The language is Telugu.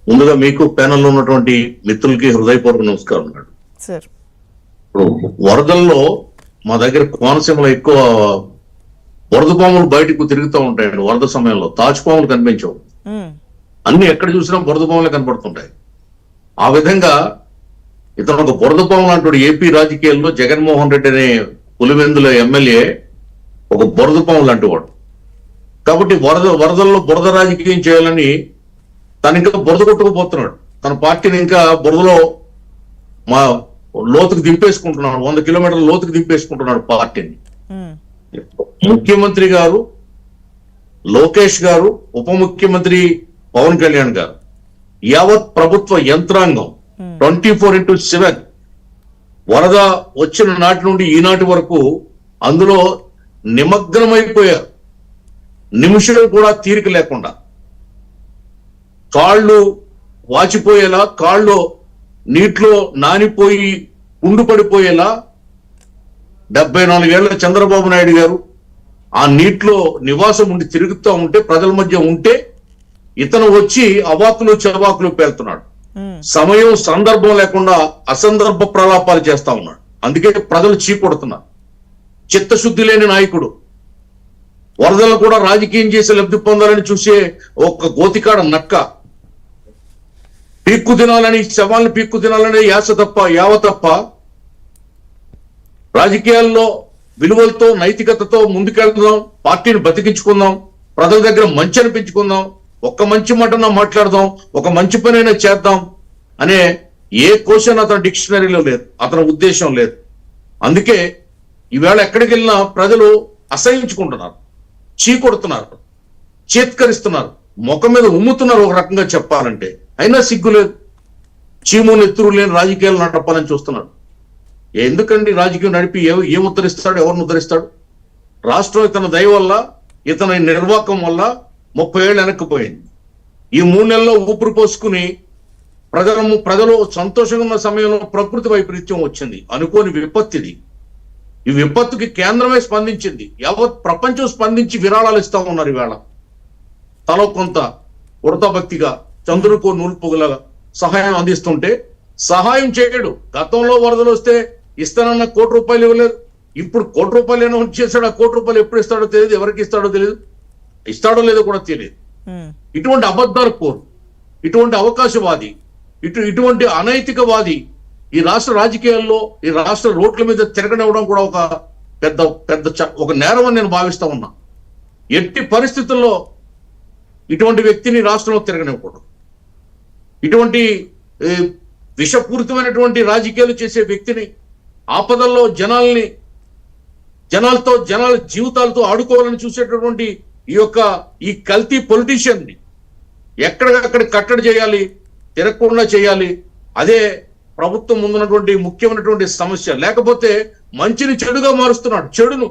ముందుగా మీకు ప్యానెల్లో ఉన్నటువంటి మిత్రులకి హృదయపూర్వక నమస్కారం. సార్, వరదల్లో మా దగ్గర కోనసీమలో ఎక్కువ వరద పాములు బయటకు తిరుగుతూ ఉంటాయండి. వరద సమయంలో తాచుపాములు కనిపించవు, అన్ని ఎక్కడ చూసినా బురద పాములే కనపడుతుంటాయి. ఆ విధంగా ఇతను ఒక బురద పాము లాంటి ఏపీ రాజకీయాల్లో జగన్మోహన్ రెడ్డి అనే పులివెందుల ఎమ్మెల్యే ఒక బురద పాము లాంటి వాడు. కాబట్టి వరదల్లో బురద రాజకీయం చేయాలని తను ఇంకా బురద కొట్టుకుపోతున్నాడు. తన పార్టీని ఇంకా బురదలో మా లోతుకు దింపేసుకుంటున్నాడు, 100 కిలోమీటర్ల లోతుకు దింపేసుకుంటున్నాడు పార్టీని. ముఖ్యమంత్రి గారు లోకేష్ గారు, ఉప ముఖ్యమంత్రి పవన్ కళ్యాణ్ గారు, యావత్ ప్రభుత్వ యంత్రాంగం 24/7 వరద వచ్చిన నాటి నుండి ఈనాటి వరకు అందులో నిమగ్నమైపోయారు. నిమిషం కూడా తీరిక లేకుండా, కాళ్ళు వాచిపోయేలా, కాళ్ళు నీటిలో నానిపోయి ఉండిపడిపోయేలా 74 ఏళ్ల చంద్రబాబు నాయుడు గారు ఆ నీటిలో నివాసం ఉండి తిరుగుతూ ఉంటే, ప్రజల మధ్య ఉంటే ఇతను వచ్చి అవాకులు చవాకులు పేలుతున్నాడు. సమయం సందర్భం లేకుండా అసందర్భ ప్రలాపాలు చేస్తా ఉన్నాడు. అందుకే ప్రజలు చీకొడుతున్నారు. చిత్తశుద్ధి లేని నాయకుడు, వరదలను కూడా రాజకీయం చేసి లబ్ధి పొందాలని చూసే ఒక గోతికాడ నక్క, పీక్కు తినాలని, శవాలను పీక్కు తినాలనే యావ తప్ప రాజకీయాల్లో విలువలతో నైతికతతో ముందుకెళ్దాం, పార్టీని బతికించుకుందాం, ప్రజల దగ్గర మంచి అనిపించుకుందాం, ఒక్క మంచి మాటన మాట్లాడదాం, ఒక మంచి పనైనా చేద్దాం అనే ఏ క్వశ్చన్ అతని డిక్షనరీలో లేదు, అతని ఉద్దేశం లేదు. అందుకే ఈవేళ ఎక్కడికి వెళ్ళినా ప్రజలు అసహించుకుంటున్నారు, చీకొడుతున్నారు, చేత్కరిస్తున్నారు, ముఖం మీద ఉమ్ముతున్నారు ఒక రకంగా చెప్పాలంటే. అయినా సిగ్గు లేదు, చీము నెత్తురు లేని రాజకీయాలు నడపాలని చూస్తున్నాడు. ఎందుకండి రాజకీయం నడిపి ఏం ఉద్ధరిస్తాడు, ఎవరిని ఉద్ధరిస్తాడు? రాష్ట్రం ఇతని దయ వల్ల, ఇతని నిర్వాకం వల్ల 30 ఏళ్ళు వెనక్కిపోయింది. ఈ 3 నెలల్లో ఊపిరి పోసుకుని ప్రజలు సంతోషంగా ఉన్న సమయంలో ప్రకృతి వైపరీత్యం వచ్చింది. అనుకోని విపత్తిది. ఈ విపత్తుకి కేంద్రమే స్పందించింది, యావత్ ప్రపంచం స్పందించి విరాళాలు ఇస్తా ఉన్నారు. ఈవేళ తలో కొంత ఉడతా భక్తిగా, చంద్రునికో నూలు పొగలాగా సహాయం అందిస్తుంటే సహాయం చేయడు. గతంలో వరదలు వస్తే ఇస్తానన్న ₹1 ఇవ్వలేదు. ఇప్పుడు ₹1 ఏమో చేశాడు. ఆ ₹1 ఎప్పుడు ఇస్తాడో తెలియదు, ఎవరికి ఇస్తాడో తెలియదు, ఇస్తాడో లేదో కూడా తెలియదు. ఇటువంటి అబద్ధాల కోరు, ఇటువంటి అవకాశవాది, ఇటువంటి అనైతికవాది ఈ రాష్ట్ర రాజకీయాల్లో, ఈ రాష్ట్ర రోడ్ల మీద తిరగనివ్వడం కూడా ఒక పెద్ద నేరం అని నేను భావిస్తా ఉన్నా. ఎట్టి పరిస్థితుల్లో ఇటువంటి వ్యక్తిని రాష్ట్రంలో తిరగనివ్వకూడదు. ఇటువంటి విషపూరితమైనటువంటి రాజకీయాలు చేసే వ్యక్తిని, ఆపదల్లో జనాల జీవితాలతో ఆడుకోవాలని చూసేటటువంటి ఈ కల్తీ పొలిటీషియన్ ని ఎక్కడికక్కడ కట్టడి చేయాలి, తిరగకుండా చేయాలి. అదే ప్రభుత్వం ముందున్నటువంటి ముఖ్యమైనటువంటి సమస్య. లేకపోతే మంచిని చెడుగా మారుస్తున్నాడు, చెడును